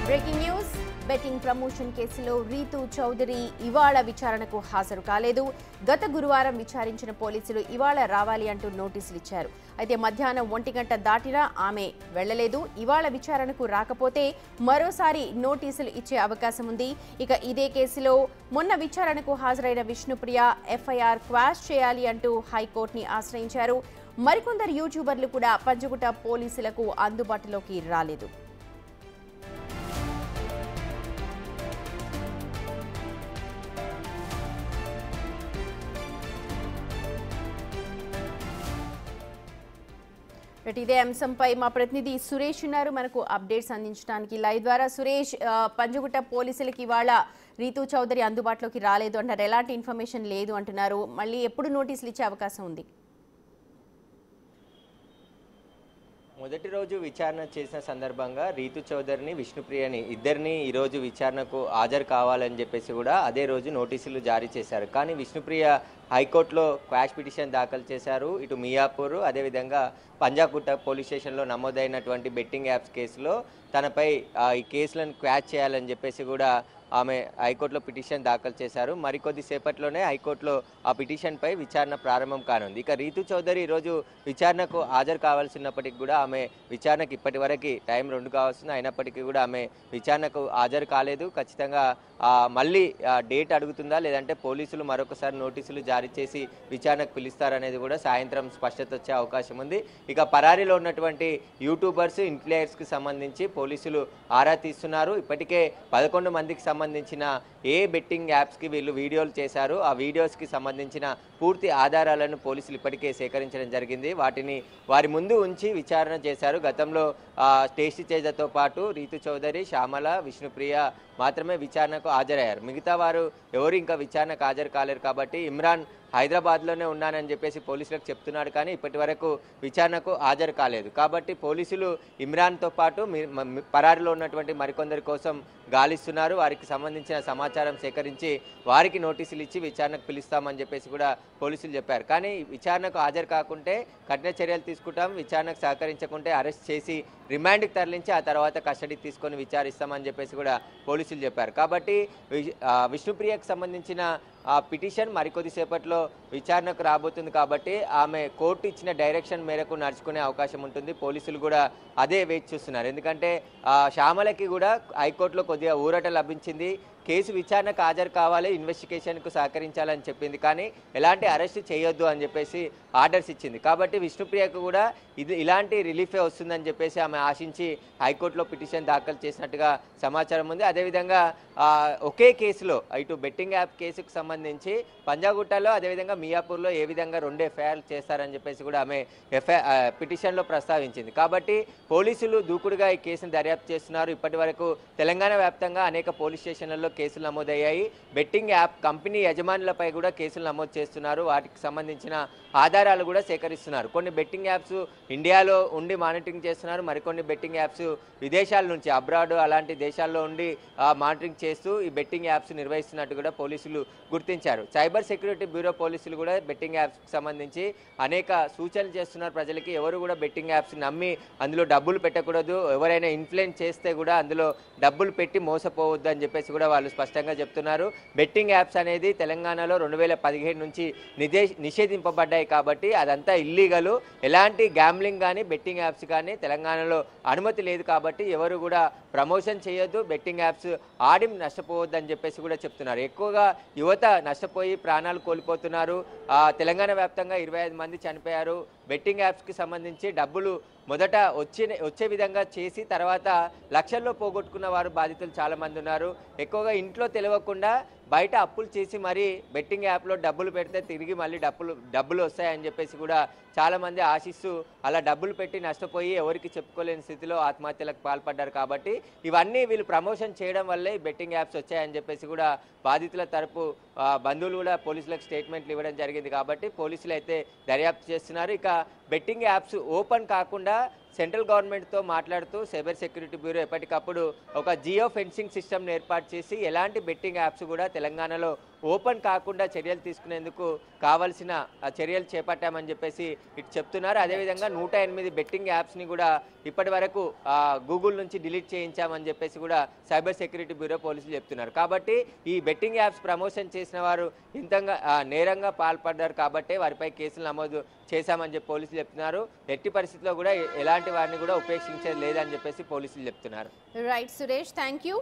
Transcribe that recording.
Breaking news betting promotion కేసులో రీతూ చౌదరి ఇవాళ విచారణకు హాజరు కాలేదు. గత గురువారం విచారించిన పోలీసులు ఇవాళ రావాలి అంటూ నోటీసులు ఇచ్చారు. అయితే మధ్యాహ్నం 1 గంట దాటినా ఆమె వెళ్లలేదు. ఇవాళ విచారణకు రాకపోతే మరోసారి నోటీసులు ఇచ్చే అవకాశం ఉంది. ఇక ఇదే కేసులో మొన్న విచారణకు హాజరైన విష్ణుప్రియ ఎఫ్ఐఆర్ క్వాష్ చేయాలి అంటూ హైకోర్టుని ఆశ్రయించారు. మరికొందరు యూట్యూబర్లు కూడా పంజగుట్ట పోలీసులకు అందుబాటులోకి రాలేదు. ఇదే అంశంపై మా ప్రతినిధి సురేష్ ఉన్నారు మనకు అప్డేట్స్ అందించడానికి లైవ్ ద్వారా. సురేష్, పంజగుట్ట పోలీసులకి ఇవాళ రీతూ చౌదరి అందుబాటులోకి రాలేదు అంటారు. ఎలాంటి ఇన్ఫర్మేషన్ లేదు అంటున్నారు. మళ్ళీ ఎప్పుడు నోటీసులు ఇచ్చే అవకాశం ఉంది? మొదటి రోజు విచారణ చేసిన సందర్భంగా రీతూ చౌదరిని విష్ణుప్రియని ఇద్దరిని ఈరోజు విచారణకు హాజరు కావాలని చెప్పేసి కూడా అదే రోజు నోటీసులు జారీ చేశారు. కానీ విష్ణుప్రియ హైకోర్టులో క్వాష్ పిటిషన్ దాఖలు చేశారు. ఇటు మియాపూర్ అదేవిధంగా పంజాగుట్ట పోలీస్ స్టేషన్లో నమోదైనటువంటి బెట్టింగ్ యాప్స్ కేసులో తనపై ఈ కేసులను క్వాష్ చేయాలని చెప్పేసి కూడా ఆమె హైకోర్టులో పిటిషన్ దాఖలు చేశారు. మరికొద్ది సేపట్లోనే హైకోర్టులో ఆ పిటిషన్పై విచారణ ప్రారంభం కానుంది. ఇక రీతూ చౌదరి ఈరోజు విచారణకు హాజరు కావాల్సినప్పటికీ కూడా ఆమె విచారణకు ఇప్పటి వరకు టైం 2 కావాల్సింది. అయినప్పటికీ కూడా ఆమె విచారణకు హాజరు కాలేదు. ఖచ్చితంగా మళ్ళీ డేట్ అడుగుతుందా లేదంటే పోలీసులు మరొకసారి నోటీసులు జారీ చేసి విచారణకు పిలుస్తారనేది కూడా సాయంత్రం స్పష్టత వచ్చే అవకాశం ఉంది. ఇక పరారీలో ఉన్నటువంటి యూట్యూబర్స్ ఇన్ఫ్లుయెన్సర్స్కి సంబంధించి పోలీసులు ఆరా తీస్తున్నారు. ఇప్పటికే 11 మందికి సంబంధించిన ఏ బెట్టింగ్ యాప్స్కి వీళ్ళు వీడియోలు చేశారు, ఆ వీడియోస్కి సంబంధించిన పూర్తి ఆధారాలను పోలీసులు ఇప్పటికే సేకరించడం జరిగింది. వాటిని వారి ముందు ఉంచి విచారణ చేశారు. గతంలో టేస్టీ తేజతో పాటు రీతూ చౌదరి, శ్యామల, విష్ణుప్రియ మాత్రమే విచారణకు హాజరయ్యారు. మిగతా వారు ఎవరు ఇంకా విచారణకు హాజరు కాలేరు. కాబట్టి ఇమ్రాన్ హైదరాబాద్లోనే ఉన్నానని చెప్పేసి పోలీసులకు చెప్తున్నాడు. కానీ ఇప్పటి వరకు విచారణకు హాజరు కాలేదు. కాబట్టి పోలీసులు ఇమ్రాన్తో పాటు పరారీలో ఉన్నటువంటి మరికొందరి కోసం గాలిస్తున్నారు. వారికి సంబంధించిన సమాచారం సేకరించి వారికి నోటీసులు ఇచ్చి విచారణకు పిలుస్తామని చెప్పేసి కూడా పోలీసులు చెప్పారు. కానీ విచారణకు హాజరు కాకుంటే కఠిన చర్యలు తీసుకుంటాం, విచారణకు సహకరించకుంటే అరెస్ట్ చేసి రిమాండ్కి తరలించి ఆ తర్వాత కస్టడీకి తీసుకొని విచారిస్తామని చెప్పేసి కూడా పోలీసులు చెప్పారు. కాబట్టి విష్ణుప్రియకు సంబంధించిన పిటిషన్ మరికొద్దిసేపట్లో విచారణకు రాబోతుంది. కాబట్టి ఆమె కోర్టు ఇచ్చిన డైరెక్షన్ మేరకు నడుచుకునే అవకాశం ఉంటుంది. పోలీసులు కూడా అదే వేచి చూస్తున్నారు. ఎందుకంటే శ్యామలకి కూడా హైకోర్టులో కొద్దిగా ఊరట లభించింది. కేసు విచారణకు హాజరు కావాలి, ఇన్వెస్టిగేషన్కు సహకరించాలని చెప్పింది. కానీ ఎలాంటి అరెస్ట్ చేయొద్దు అని చెప్పేసి ఆర్డర్స్ ఇచ్చింది. కాబట్టి విష్ణుప్రియకు కూడా ఇలాంటి రిలీఫే వస్తుందని చెప్పేసి ఆమె ఆశించి హైకోర్టులో పిటిషన్ దాఖలు చేసినట్టుగా సమాచారం ఉంది. అదేవిధంగా ఒకే కేసులో ఇటు బెట్టింగ్ యాప్ కేసుకు సంబంధించి పంజాగుట్టలో అదేవిధంగా మియాపూర్లో ఏ విధంగా 2 ఎఫ్ఐఆర్లు చేస్తారని చెప్పేసి కూడా ఆమె పిటిషన్లో ప్రస్తావించింది. కాబట్టి పోలీసులు దూకుడుగా ఈ కేసును దర్యాప్తు చేస్తున్నారు. ఇప్పటి వరకు తెలంగాణ వ్యాప్తంగా అనేక పోలీస్ స్టేషన్లలో కేసులు నమోదయ్యాయి. బెట్టింగ్ యాప్ కంపెనీ యజమానులపై కూడా కేసులు నమోదు చేస్తున్నారు. వాటికి సంబంధించిన ఆధారాలు కూడా సేకరిస్తున్నారు. కొన్ని బెట్టింగ్ యాప్స్ ఇండియాలో ఉండి మానిటరింగ్ చేస్తున్నారు. మరికొన్ని బెట్టింగ్ యాప్స్ విదేశాల నుంచి అబ్రాడ్ అలాంటి దేశాల్లో ఉండి మానిటరింగ్ చేస్తూ ఈ బెట్టింగ్ యాప్స్ నిర్వహిస్తున్నట్టు కూడా పోలీసులు గుర్తించారు. సైబర్ సెక్యూరిటీ బ్యూరో పోలీసులు కూడా బెట్టింగ్ యాప్స్కి సంబంధించి అనేక సూచనలు చేస్తున్నారు. ప్రజలకి ఎవరు కూడా బెట్టింగ్ యాప్స్ నమ్మి అందులో డబ్బులు పెట్టకూడదు, ఎవరైనా ఇన్ఫ్లుయెన్స్ చేస్తే కూడా అందులో డబ్బులు పెట్టి మోసపోవద్దు అని చెప్పేసి కూడా వాళ్ళు స్పష్టంగా చెప్తున్నారు. బెట్టింగ్ యాప్స్ అనేది తెలంగాణలో 2017 నుంచి నిషేధింపబడ్డాయి. కాబట్టి అదంతా ఇల్లీగల్. ఎలాంటి గ్యాంబ్లింగ్ కానీ బెట్టింగ్ యాప్స్ కానీ తెలంగాణలో అనుమతి లేదు. కాబట్టి ఎవరు కూడా ప్రమోషన్ చేయొద్దు, బెట్టింగ్ యాప్స్ ఆడి నష్టపోవద్దు అని చెప్పేసి కూడా చెప్తున్నారు. ఎక్కువగా యువత నష్టపోయి ప్రాణాలు కోల్పోతున్నారు. తెలంగాణ వ్యాప్తంగా 25 మంది చనిపోయారు. బెట్టింగ్ యాప్స్కి సంబంధించి డబ్బులు మొదట వచ్చే విధంగా చేసి తర్వాత లక్షల్లో పోగొట్టుకున్న వారు బాధితులు చాలామంది ఉన్నారు. ఎక్కువగా ఇంట్లో తెలియకుండా బయట అప్పులు చేసి మరీ బెట్టింగ్ యాప్లో డబ్బులు పెడితే తిరిగి మళ్ళీ డబ్బులు వస్తాయని చెప్పేసి కూడా చాలామంది ఆశిస్తూ అలా డబ్బులు పెట్టి నష్టపోయి ఎవరికి చెప్పుకోలేని స్థితిలో ఆత్మహత్యలకు పాల్పడ్డారు. కాబట్టి ఇవన్నీ వీళ్ళు ప్రమోషన్ చేయడం వల్లే బెట్టింగ్ యాప్స్ వచ్చాయని చెప్పేసి కూడా బాధితుల తరపు బంధువులు కూడా పోలీసులకు స్టేట్మెంట్లు ఇవ్వడం జరిగింది. కాబట్టి పోలీసులు అయితే దర్యాప్తు చేస్తున్నారు. ఇక బెట్టింగ్ యాప్స్ ఓపెన్ కాకుండా సెంట్రల్ గవర్నమెంట్తో మాట్లాడుతూ సైబర్ సెక్యూరిటీ బ్యూరో ఎప్పటికప్పుడు ఒక జియో ఫెన్సింగ్ సిస్టమ్ని ఏర్పాటు చేసి ఎలాంటి బెట్టింగ్ యాప్స్ కూడా తెలంగాణలో ఓపెన్ కాకుండా చర్యలు తీసుకునేందుకు కావాల్సిన చర్యలు చేపట్టామని చెప్పేసి ఇటు చెప్తున్నారు. అదేవిధంగా 108 బెట్టింగ్ యాప్స్ని కూడా ఇప్పటి వరకు గూగుల్ నుంచి డిలీట్ చేయించామని చెప్పేసి కూడా సైబర్ సెక్యూరిటీ బ్యూరో పోలీసులు చెప్తున్నారు. కాబట్టి ఈ బెట్టింగ్ యాప్స్ ప్రమోషన్ చేసిన వారు ఇంతంగా నేరంగా పాల్పడ్డారు కాబట్టి వారిపై కేసులు నమోదు చేశామని చెప్పి పోలీసులు చెప్తున్నారు. ఎట్టి పరిస్థితుల్లో కూడా ఎలాంటి వారిని కూడా ఉపేక్షించేది లేదని చెప్పేసి పోలీసులు చెప్తున్నారు. Right Suresh, thank you.